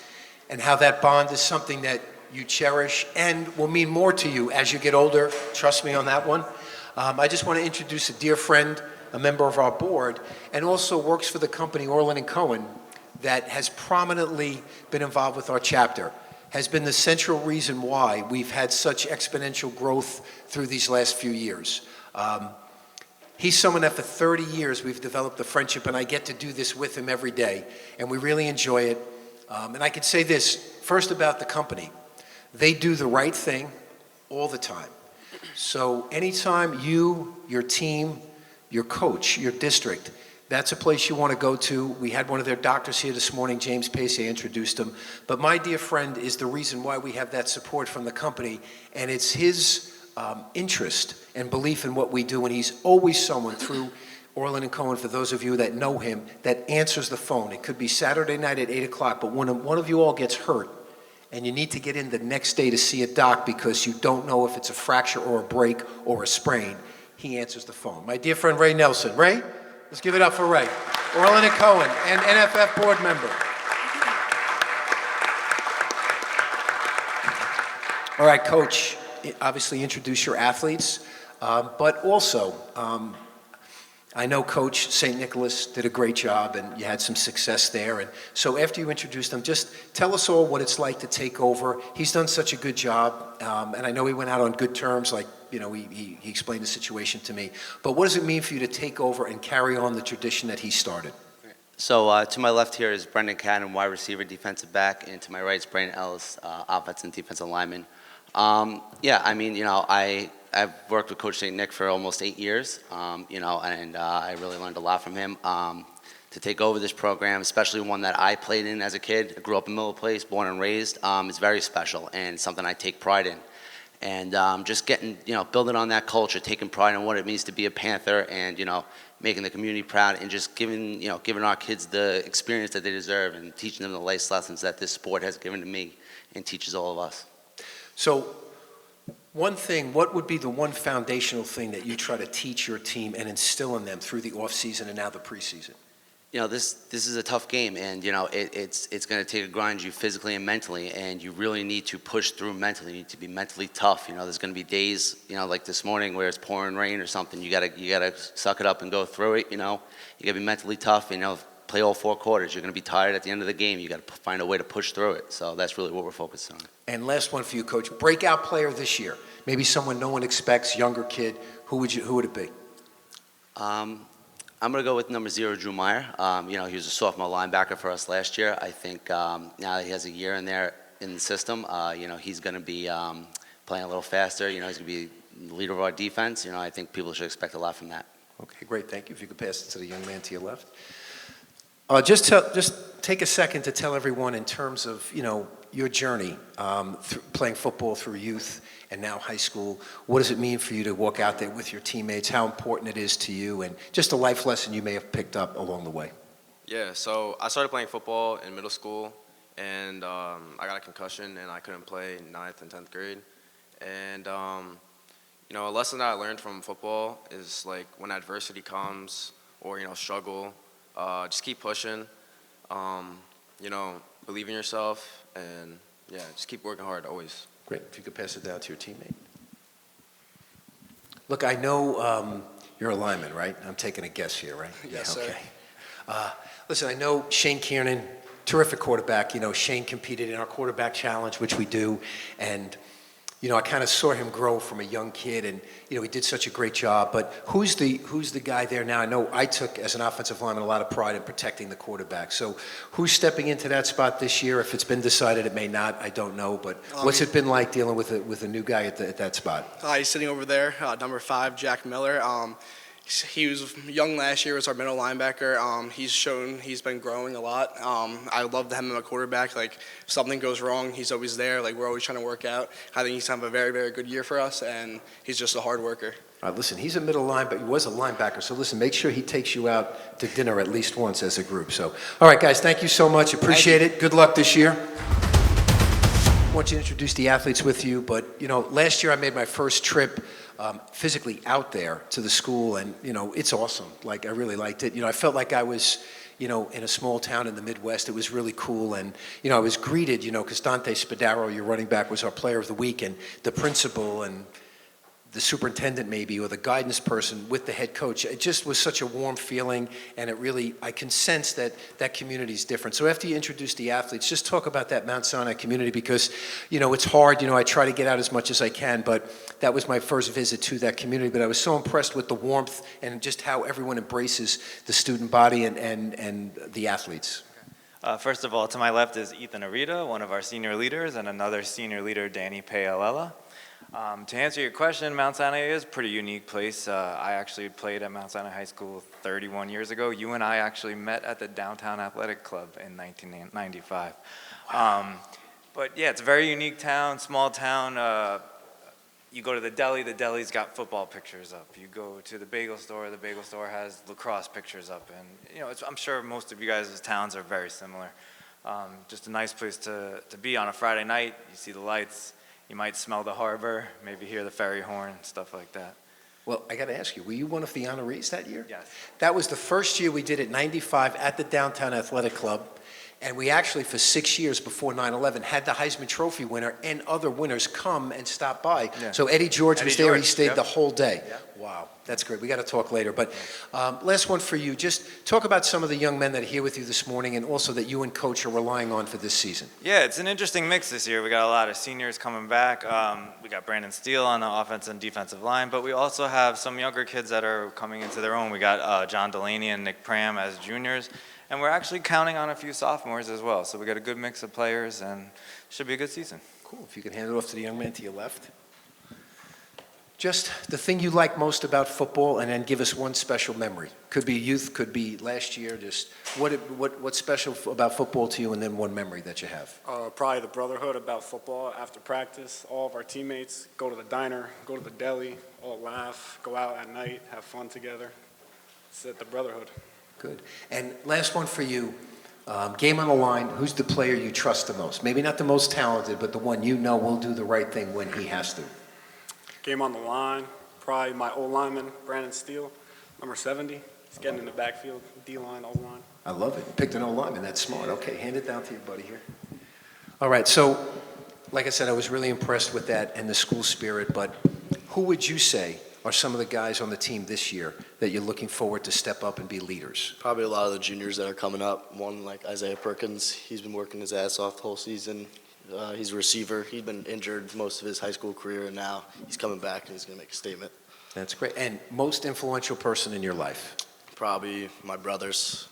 and how that bond is something that you cherish and will mean more to you as you get older. Trust me on that one. I just want to introduce a dear friend, a member of our board, and also works for the company Orland & Cohen, that has prominently been involved with our chapter, has been the central reason why we've had such exponential growth through these last few years. He's someone that for 30 years we've developed a friendship, and I get to do this with him every day, and we really enjoy it. And I could say this, first about the company. They do the right thing all the time. So anytime you, your team, your coach, your district, that's a place you want to go to. We had one of their doctors here this morning, James Pacey, I introduced him. But my dear friend is the reason why we have that support from the company, and it's his interest and belief in what we do, and he's always someone through Orland & Cohen, for those of you that know him, that answers the phone. It could be Saturday night at 8 o'clock, but when one of you all gets hurt, and you need to get in the next day to see a doc because you don't know if it's a fracture or a break or a sprain, he answers the phone. My dear friend Ray Nelson. Ray, let's give it up for Ray. Orland & Cohen, and NFF board member. All right, Coach, obviously introduce your athletes, but also I know Coach St. Nicholas did a great job, and you had some success there. And so after you introduced him, just tell us all what it's like to take over. He's done such a good job, and I know he went out on good terms, like, you know, he explained the situation to me. But what does it mean for you to take over and carry on the tradition that he started? So to my left here is Brendan Cannon, wide receiver, defensive back, and to my right is Brandon Ellis, offensive and defensive lineman. Yeah, I mean, you know, I've worked with Coach St. Nick for almost 8 years, you know, and I really learned a lot from him. To take over this program, especially one that I played in as a kid, I grew up in Miller Place, born and raised, is very special and something I take pride in. And just getting, you know, building on that culture, taking pride in what it means to be a Panther, and, you know, making the community proud, and just giving, you know, giving our kids the experience that they deserve, and teaching them the life lessons that this sport has given to me and teaches all of us. So one thing, what would be the one foundational thing that you try to teach your team and instill in them through the offseason and now the preseason? You know, this is a tough game, and, you know, it's going to take a grind you physically and mentally, and you really need to push through mentally. You need to be mentally tough. You know, there's going to be days, you know, like this morning where it's pouring rain or something. You gotta suck it up and go through it. You know, you got to be mentally tough. You know, play all 4 quarters. You're going to be tired at the end of the game. You got to find a way to push through it. So that's really what we're focused on. And last one for you, Coach. Breakout player this year. Maybe someone no one expects, younger kid. Who would it be? I'm going to go with number 0, Drew Meyer. You know, he was a sophomore linebacker for us last year. I think now that he has a year in there in the system, you know, he's going to be playing a little faster. You know, he's going to be the leader of our defense. You know, I think people should expect a lot from that. Okay, great. Thank you. If you could pass it to the young man to your left. Just take a second to tell everyone in terms of, you know, your journey playing football through youth and now high school. What does it mean for you to walk out there with your teammates? How important it is to you, and just a life lesson you may have picked up along the way. Yeah, so I started playing football in middle school, and I got a concussion, and I couldn't play in 9th and 10th grade. And, you know, a lesson that I learned from football is, like, when adversity comes or, you know, struggle, just keep pushing, you know, believe in yourself, and, yeah, just keep working hard always. Great. If you could pass it down to your teammate. Look, I know you're a lineman, right? I'm taking a guess here, right? Yes, yeah, sir. Okay. Listen, I know Shane Kiernan, terrific quarterback. You know, Shane competed in our quarterback challenge, which we do, and you know, I kind of saw him grow from a young kid, and you know, he did such a great job. But who's the guy there now? I know I took, as an offensive lineman, a lot of pride in protecting the quarterback. So, who's stepping into that spot this year? If it's been decided, it may not. I don't know. But what's it been like dealing with a new guy at that spot? He's sitting over there, number 5, Jack Miller. He was young last year, was our middle linebacker. He's been growing a lot. I love to have him at quarterback. Like, if something goes wrong, he's always there. Like, we're always trying to work out. I think he's having a very, very good year for us, and he's just a hard worker. All right, listen, he's a middle linebacker. He was a linebacker. So listen, make sure he takes you out to dinner at least once as a group. So, all right, guys, thank you so much. Appreciate it. Good luck this year. I want you to introduce the athletes with you, but you know, last year I made my first trip physically out there to the school, and you know, it's awesome. Like, I really liked it. You know, I felt like I was, you know, in a small town in the Midwest. It was really cool, and you know, I was greeted, you know, because Dante Spadaro, your running back, was our player of the week, and the principal and the superintendent maybe, or the guidance person with the head coach. It just was such a warm feeling, and it really, I can sense that that community is different. So after you introduce the athletes, just talk about that Mount Sinai community, because, you know, it's hard. You know, I try to get out as much as I can, but that was my first visit to that community. But I was so impressed with the warmth and just how everyone embraces the student body and the athletes. First of all, to my left is Ethan Arita, one of our senior leaders, and another senior leader, Danny Payalela. To answer your question, Mount Sinai is a pretty unique place. I actually played at Mount Sinai High School 31 years ago. You and I actually met at the Downtown Athletic Club in 1995. But yeah, it's a very unique town, small town. You go to the deli's got football pictures up. You go to the bagel store has lacrosse pictures up. And you know, I'm sure most of you guys' towns are very similar. Just a nice place to be on a Friday night. You see the lights. You might smell the harbor, maybe hear the ferry horn, stuff like that. Well, I got to ask you, were you one of the honorees that year? Yes. That was the first year we did it, 95, at the Downtown Athletic Club. And we actually, for 6 years before 9/11, had the Heisman Trophy winner and other winners come and stop by. Yeah. So Eddie George was there. He stayed yep. the whole day. Yep. Wow. Wow, that's great. We got to talk later. But last one for you. Just talk about some of the young men that are here with you this morning and also that you and Coach are relying on for this season. Yeah, it's an interesting mix this year. We got a lot of seniors coming back. We got Brandon Steele on the offensive and defensive line, but we also have some younger kids that are coming into their own. We got John Delaney and Nick Pram as juniors, and we're actually counting on a few sophomores as well. So we got a good mix of players, and should be a good season. Cool. If you could hand it off to the young man to your left. Just the thing you like most about football, and then give us one special memory. Could be youth, could be last year. Just what's special about football to you, and then one memory that you have. Probably the brotherhood about football. After practice, all of our teammates go to the diner, go to the deli, all laugh, go out at night, have fun together. It's the brotherhood. Good. And last one for you. Game on the line. Who's the player you trust the most? Maybe not the most talented, but the one you know will do the right thing when he has to. Game on the line, probably my O-lineman, Brandon Steele, number 70. He's getting in the backfield, D-line, O-line. I love it. Picked an O-lineman. That's smart. Okay, hand it down to your buddy here. All right, so like I said, I was really impressed with that and the school spirit, but who would you say are some of the guys on the team this year that you're looking forward to step up and be leaders? Probably a lot of the juniors that are coming up. One like Isaiah Perkins, he's been working his ass off the whole season. He's a receiver. He's been injured most of his high school career, and now he's coming back and he's going to make a statement. That's great. And most influential person in your life? Probably my brothers.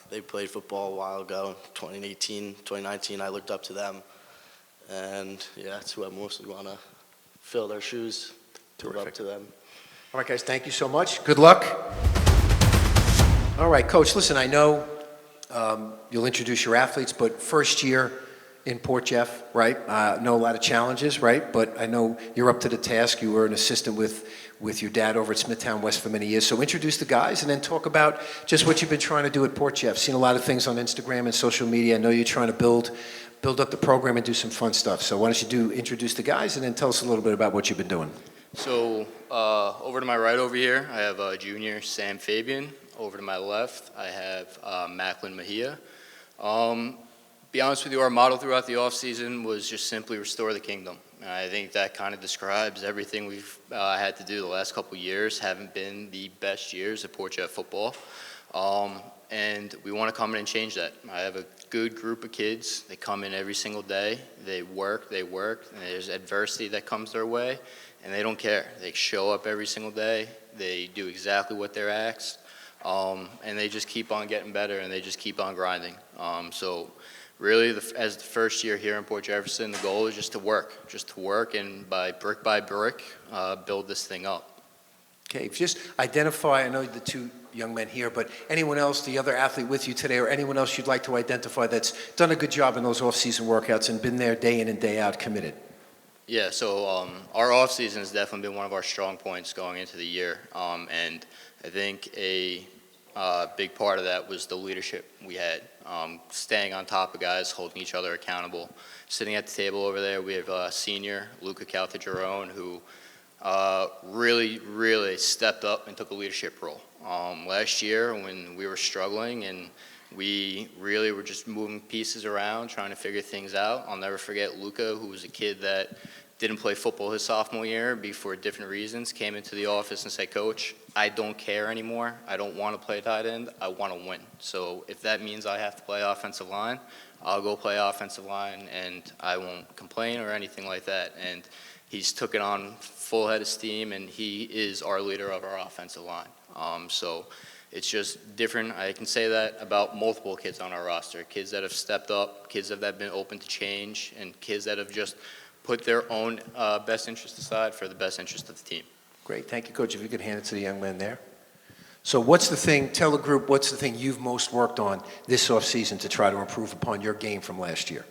They played football a while ago, 2018, 2019. I looked up to them. And, yeah, that's who I mostly want to fill their shoes. Live up to them. All right, guys, thank you so much. Good luck. All right, Coach, listen, I know you'll introduce your athletes, but first year in Port Jeff, right? Know a lot of challenges, right? But I know you're up to the task. You were an assistant with your dad over at Smithtown West for many years. So introduce the guys and then talk about just what you've been trying to do at Port Jeff. Seen a lot of things on Instagram and social media. I know you're trying to build up the program and do some fun stuff. So why don't you introduce the guys and then tell us a little bit about what you've been doing. So over to my right over here, I have junior Sam Fabian. Over to my left, I have Macklin Mejia. Be honest with you, our motto throughout the offseason was just simply restore the kingdom. And I think that kind of describes everything we've had to do the last couple of years. Haven't been the best years at Port Jeff football. And we want to come in and change that. I have a good group of kids. They come in every single day. They work, and there's adversity that comes their way, and they don't care. They show up every single day. They do exactly what they're asked, and they just keep on getting better, and they just keep on grinding. So really, as the first year here in Port Jefferson, the goal is just to work, and by brick, build this thing up. Okay, just identify, I know the two young men here, but anyone else, the other athlete with you today, or anyone else you'd like to identify that's done a good job in those off-season workouts and been there day in and day out, committed? Yeah, so our off-season has definitely been one of our strong points going into the year, and I think a big part of that was the leadership we had, staying on top of guys, holding each other accountable. Sitting at the table over there, we have senior Luca Caltagirone, who really stepped up and took a leadership role. Last year when we were struggling and we really were just moving pieces around, trying to figure things out, I'll never forget Luca, who was a kid that didn't play football his sophomore year for different reasons, came into the office and said, Coach, I don't care anymore. I don't want to play tight end. I want to win. So if that means I have to play offensive line, I'll go play offensive line, and I won't complain or anything like that. And he's took it on full head of steam, and he is our leader of our offensive line. So it's just different. I can say that about multiple kids on our roster, kids that have stepped up, kids that have been open to change, and kids that have just put their own best interest aside for the best interest of the team. Great, thank you, Coach. If you could hand it to the young man there. So tell the group, what's the thing you've most worked on this offseason to try to improve upon your game from last year?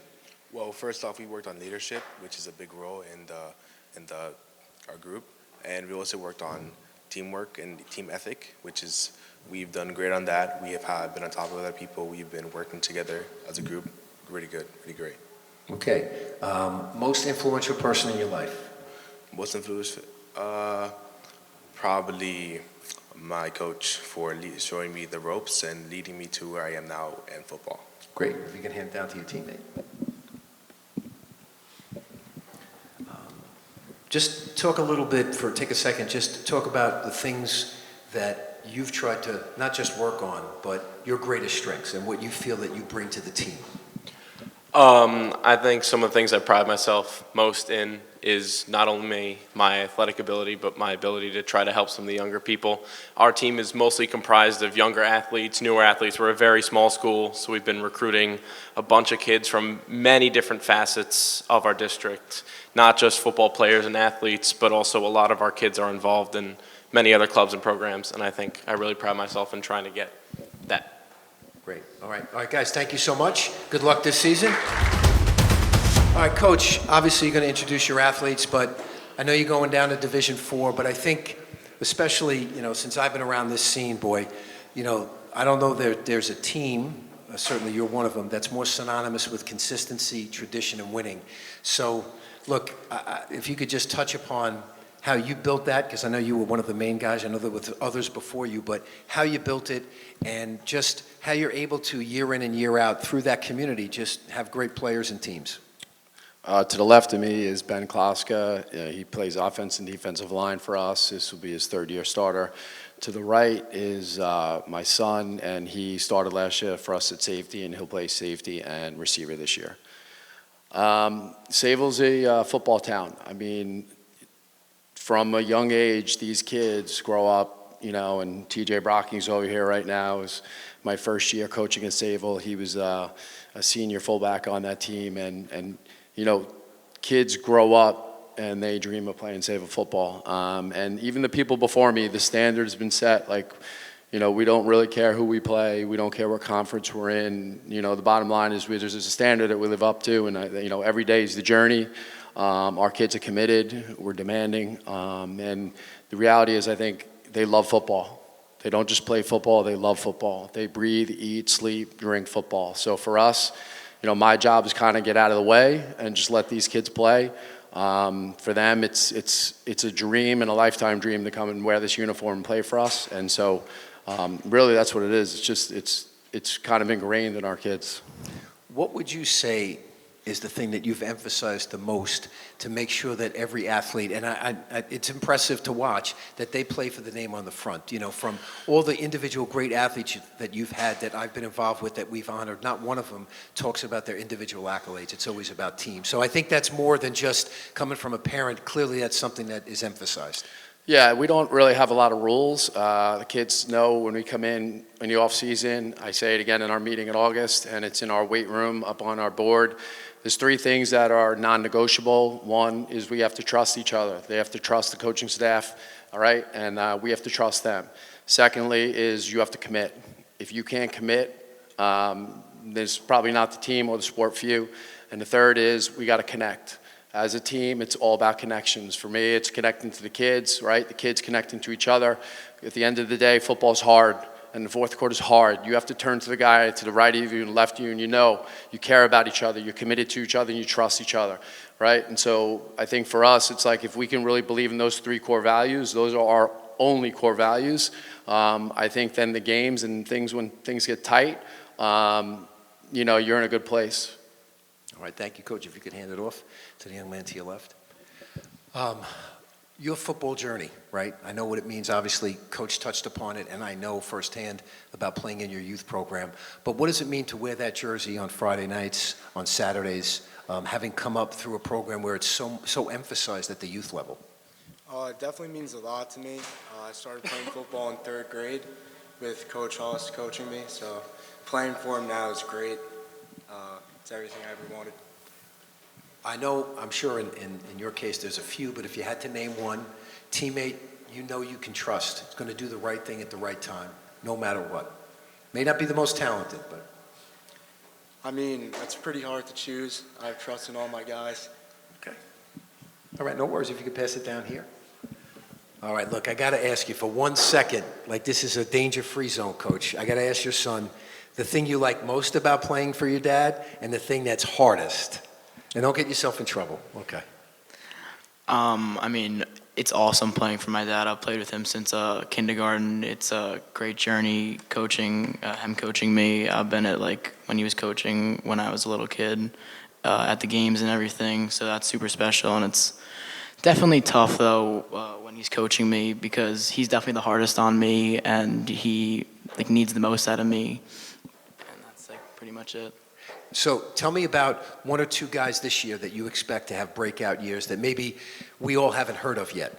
Well, first off, we worked on leadership, which is a big role in our group, and we also worked on teamwork and team ethic, we've done great on that. We have been on top of other people. We've been working together as a group. Really good, really great. Okay, most influential person in your life? Most influential, probably my coach for showing me the ropes and leading me to where I am now in football. Great, if you can hand it down to your teammate. Just talk a little bit take a second, just talk about the things that you've tried to not just work on, but your greatest strengths and what you feel that you bring to the team. I think some of the things I pride myself most in is not only my athletic ability, but my ability to try to help some of the younger people. Our team is mostly comprised of younger athletes, newer athletes. We're a very small school, so we've been recruiting a bunch of kids from many different facets of our district, not just football players and athletes, but also a lot of our kids are involved in many other clubs and programs, and I think I really pride myself in trying to get that. Great. All right, guys, thank you so much. Good luck this season. All right, Coach, obviously you're going to introduce your athletes, but I know you're going down to Division IV, but I think especially, since I've been around this scene, boy, I don't know there's a team, certainly you're one of them, that's more synonymous with consistency, tradition, and winning. So, look, if you could just touch upon how you built that, because I know you were one of the main guys, I know there were others before you, but how you built it and just how you're able to, year in and year out, through that community, just have great players and teams. To the left of me is Ben Kloska. He plays offense and defensive line for us. This will be his third-year starter. To the right is my son, and he started last year for us at safety, and he'll play safety and receiver this year. Sayville's a football town. I mean, from a young age, these kids grow up, and TJ Brocking's over here right now. It was my first year coaching at Sayville. He was a senior fullback on that team, and kids grow up and they dream of playing Sayville football. And even the people before me, the standard's been set. We don't really care who we play. We don't care what conference we're in. The bottom line is there's a standard that we live up to, and every day is the journey. Our kids are committed. We're demanding. And the reality is I think they love football. They don't just play football. They love football. They breathe, eat, sleep, drink football. So for us, my job is kind of get out of the way and just let these kids play. For them, it's a dream and a lifetime dream to come and wear this uniform and play for us. And so really that's what it is. It's kind of ingrained in our kids. What would you say is the thing that you've emphasized the most to make sure that every athlete, and it's impressive to watch, that they play for the name on the front? From all the individual great athletes that you've had that I've been involved with that we've honored, not one of them talks about their individual accolades. It's always about team. So I think that's more than just coming from a parent. Clearly that's something that is emphasized. Yeah, we don't really have a lot of rules. The kids know when we come in the off season. I say it again in our meeting in August, and it's in our weight room up on our board. There's three things that are non-negotiable. One is we have to trust each other. They have to trust the coaching staff, all right? And we have to trust them. Secondly is you have to commit. If you can't commit, there's probably not the team or the sport for you. And the third is we got to connect. As a team, it's all about connections. For me, it's connecting to the kids, right? The kids connecting to each other. At the end of the day, football's hard. And the fourth quarter is hard. You have to turn to the guy to the right of you and left of you, and you care about each other, you're committed to each other, and you trust each other, right? And so I think for us, it's like if we can really believe in those three core values, those are our only core values. I think then the games and things, when things get tight, you're in a good place. All right, thank you, Coach. If you could hand it off to the young man to your left. Your football journey, right? I know what it means. Obviously, Coach touched upon it, and I know firsthand about playing in your youth program. But what does it mean to wear that jersey on Friday nights, on Saturdays, having come up through a program where it's so emphasized at the youth level? It definitely means a lot to me. I started playing football in third grade with Coach Hoss coaching me, so playing for him now is great. It's everything I ever wanted. I know, I'm sure in your case there's a few, but if you had to name one teammate you can trust, it's going to do the right thing at the right time, no matter what. May not be the most talented, but. I mean, it's pretty hard to choose. I have trust in all my guys. Okay. All right, no worries if you could pass it down here. All right, look, I got to ask you for 1 second, like this is a danger-free zone, Coach. I got to ask your son the thing you like most about playing for your dad and the thing that's hardest. And don't get yourself in trouble. Okay. I mean, it's awesome playing for my dad. I've played with him since kindergarten. It's a great journey coaching, him coaching me. I've been at when he was coaching when I was a little kid at the games and everything. So that's super special, and it's Definitely tough though when he's coaching me because he's definitely the hardest on me and he like needs the most out of me, and that's like pretty much it. So tell me about one or two guys this year that you expect to have breakout years that maybe we all haven't heard of yet.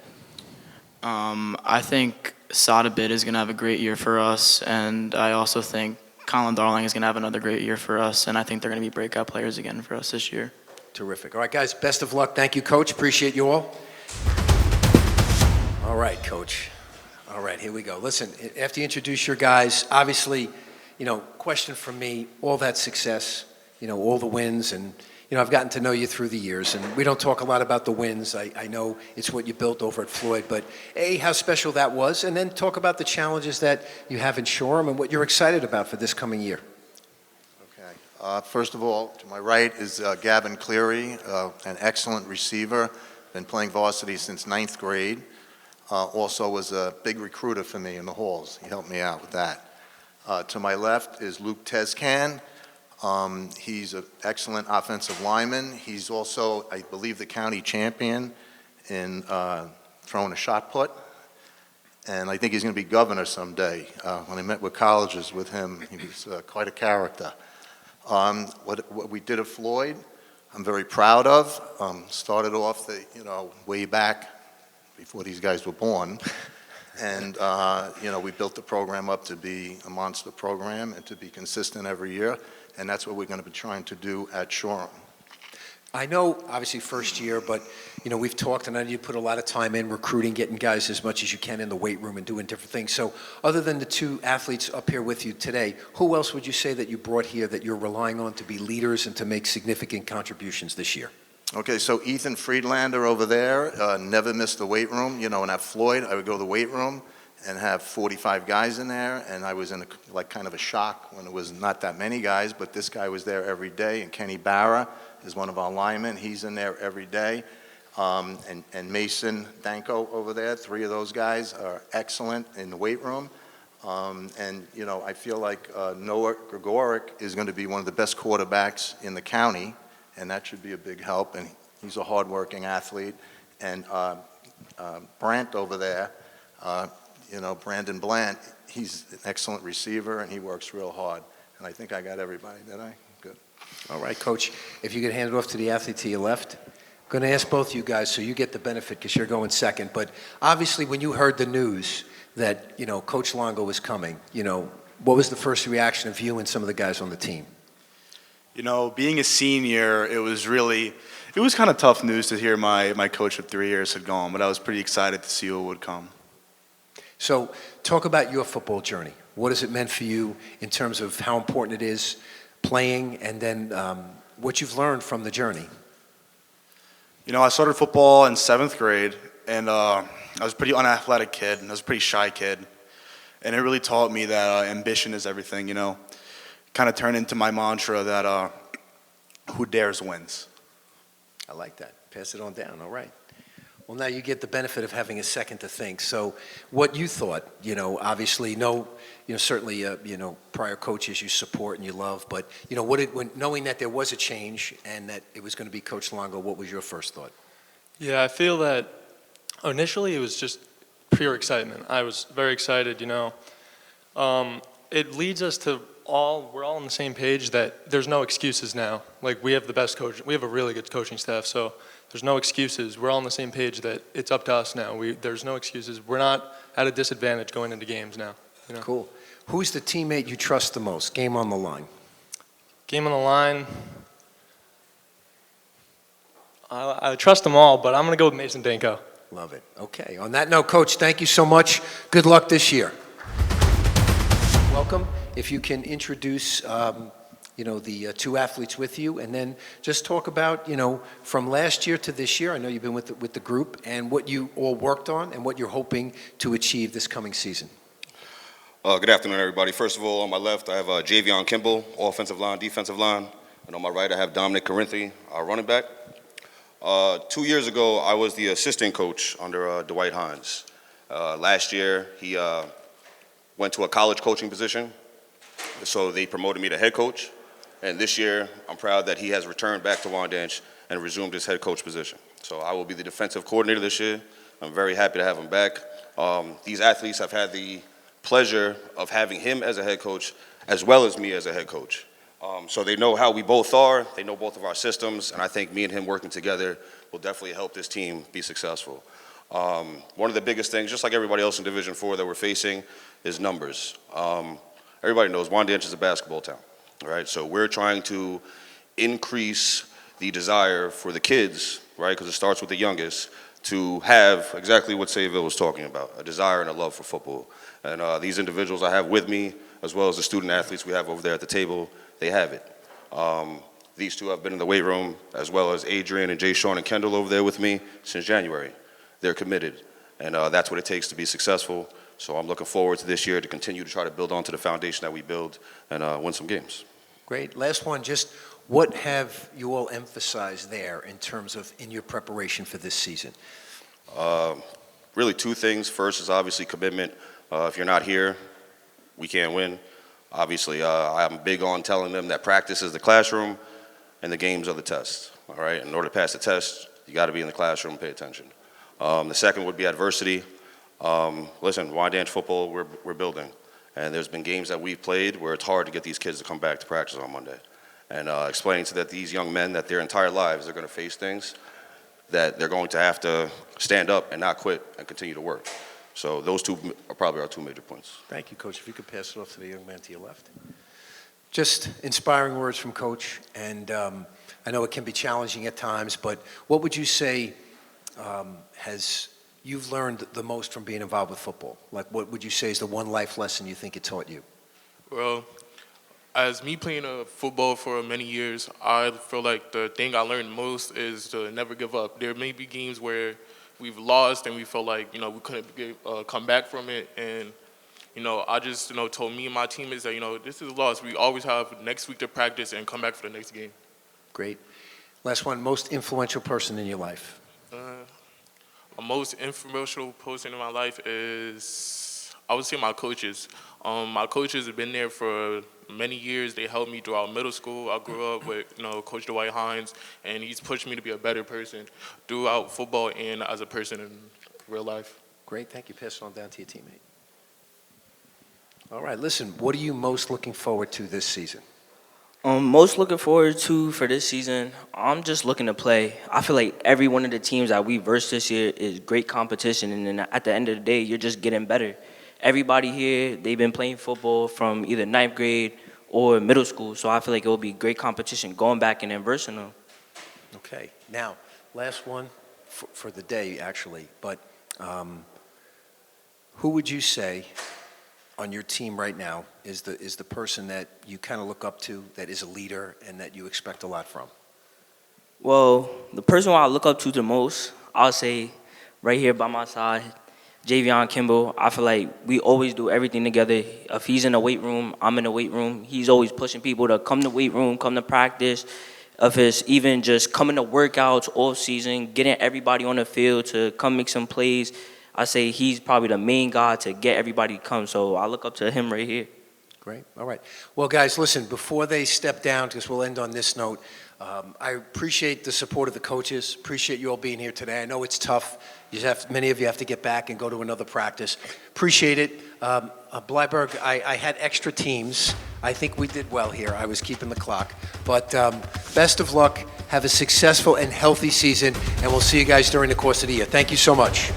I think Sadabit is going to have a great year for us, and I also think Colin Darling is going to have another great year for us, and I think they're going to be breakout players again for us this year. Terrific. All right, guys, best of luck. Thank you, Coach. Appreciate you all. All right, Coach. All right, here we go. Listen, after you introduce your guys, obviously, question from me, all that success, all the wins, and, I've gotten to know you through the years, and we don't talk a lot about the wins. I know it's what you built over at Floyd, but A, how special that was, and then talk about the challenges that you have in Shoreham and what you're excited about for this coming year. First of all, to my right is Gavin Cleary, an excellent receiver, been playing varsity since 9th grade. Also was a big recruiter for me in the halls. He helped me out with that. To my left is Luke Tezcan. He's an excellent offensive lineman. He's also, I believe, the county champion in throwing a shot put. And I think he's going to be governor someday. When I met with colleges with him, he was quite a character. What we did at Floyd, I'm very proud of. Started off way back before these guys were born. And, we built the program up to be a monster program and to be consistent every year. And that's what we're going to be trying to do at Shoreham. I know, obviously, first year, but, we've talked, and I know you put a lot of time in recruiting, getting guys as much as you can in the weight room and doing different things. So other than the two athletes up here with you today, who else would you say that you brought here that you're relying on to be leaders and to make significant contributions this year? Okay, so Ethan Friedlander over there never missed the weight room. And at Floyd, I would go to the weight room and have 45 guys in there, and I was in kind of a shock when it was not that many guys, but this guy was there every day, and Kenny Barra is one of our linemen. He's in there every day. And Mason Danko over there, 3 of those guys are excellent in the weight room. I feel like Noah Gregoric is going to be one of the best quarterbacks in the county, and that should be a big help, and he's a hardworking athlete. And Brandt over there, Brandon Blant, he's an excellent receiver, and he works real hard. And I think I got everybody, did I? Good. All right, Coach, if you could hand it off to the athlete to your left. I'm going to ask both of you guys so you get the benefit because you're going second. But obviously, when you heard the news that, Coach Longo was coming, what was the first reaction of you and some of the guys on the team? Being a senior, it was kind of tough news to hear my coach of 3 years had gone, but I was pretty excited to see what would come. So talk about your football journey. What has it meant for you in terms of how important it is playing and then what you've learned from the journey? I started football in 7th grade, and I was a pretty unathletic kid, and I was a pretty shy kid. And it really taught me that ambition is everything, Kind of turned into my mantra that who dares wins. I like that. Pass it on down. All right. Well, now you get the benefit of having a second to think. So what you thought, obviously certainly, prior coaches you support and you love, but, knowing that there was a change and that it was going to be Coach Longo, what was your first thought? Yeah, I feel that initially it was just pure excitement. I was very excited, It leads us to we're all on the same page that there's no excuses now. Like, we have the best coach. We have a really good coaching staff, so there's no excuses. We're all on the same page that it's up to us now. There's no excuses. We're not at a disadvantage going into games now. Cool. Who's the teammate you trust the most? Game on the line. Game on the line. I trust them all, but I'm going to go with Mason Danko. Love it. Okay. On that note, Coach, thank you so much. Good luck this year. Welcome. If you can introduce, the two athletes with you, and then just talk about, from last year to this year. I know you've been with the group, and what you all worked on, and what you're hoping to achieve this coming season. Good afternoon, everybody. First of all, on my left, I have Javion Kimball, offensive line, defensive line, and on my right, I have Dominic Corinthi, our running back. 2 years ago, I was the assistant coach under Dwight Hines. Last year, he went to a college coaching position, so they promoted me to head coach. And this year, I'm proud that he has returned back to Wandanch and resumed his head coach position. So I will be the defensive coordinator this year. I'm very happy to have him back. These athletes have had the pleasure of having him as a head coach as well as me as a head coach. So they know how we both are, they know both of our systems, and I think me and him working together will definitely help this team be successful. One of the biggest things, just like everybody else in Division IV that we're facing, is numbers. Everybody knows Wandanch is a basketball town, right? So we're trying to increase the desire for the kids, right, because it starts with the youngest, to have exactly what Sayville was talking about, a desire and a love for football. And these individuals I have with me, as well as the student athletes we have over there at the table, they have it. These two have been in the weight room, as well as Adrian and Jay Sean and Kendall over there with me since January. They're committed, and that's what it takes to be successful. So I'm looking forward to this year to continue to try to build onto the foundation that we build and win some games. Great. Last one, just what have you all emphasized there in terms of in your preparation for this season? Really two things. First is obviously commitment. If you're not here, we can't win. Obviously, I'm big on telling them that practice is the classroom and the games are the test. All right. In order to pass the test, you got to be in the classroom and pay attention. The second would be adversity. Listen, Wandanch football, we're building. And there's been games that we've played where it's hard to get these kids to come back to practice on Monday. And explaining to these young men that their entire lives they're going to face things that they're going to have to stand up and not quit and continue to work. So those two are probably our two major points. Thank you, Coach. If you could pass it off to the young man to your left. Just inspiring words from Coach, and I know it can be challenging at times, but what would you say you've learned the most from being involved with football? Like, what would you say is the one life lesson you think it taught you? Well, as me playing football for many years, I feel like the thing I learned most is to never give up. There may be games where we've lost and we felt like, we couldn't come back from it. And, I just, told me and my teammates that, this is a loss. We always have next week to practice and come back for the next game. Great. Last one, most influential person in your life? The most influential person in my life is, I would say, my coaches. My coaches have been there for many years. They helped me throughout middle school. I grew up with, Coach Dwight Hines, and he's pushed me to be a better person throughout football and as a person in real life. Great, thank you. Pass it on down to your teammate. All right, listen, what are you most looking forward to this season? Most looking forward to for this season, I'm just looking to play. I feel like every one of the teams that we versed this year is great competition, and then at the end of the day, you're just getting better. Everybody here, they've been playing football from either ninth grade or middle school, so I feel like it will be great competition going back and then versing them. Okay, now, last one for the day, actually, but who would you say on your team right now is the person that you kind of look up to, that is a leader, and that you expect a lot from? Well, the person I look up to the most, I'll say right here by my side, Javion Kimball. I feel like we always do everything together. If he's in the weight room, I'm in the weight room. He's always pushing people to come to weight room, come to practice. If it's even just coming to workouts off season, getting everybody on the field to come make some plays, I say he's probably the main guy to get everybody to come. So I look up to him right here. Great. All right. Well, guys, listen, before they step down, because we'll end on this note, I appreciate the support of the coaches. Appreciate you all being here today. I know it's tough. Many of you have to get back and go to another practice. Appreciate it. Blyberg, I had extra teams. I think we did well here. I was keeping the clock. But best of luck. Have a successful and healthy season, and we'll see you guys during the course of the year. Thank you so much.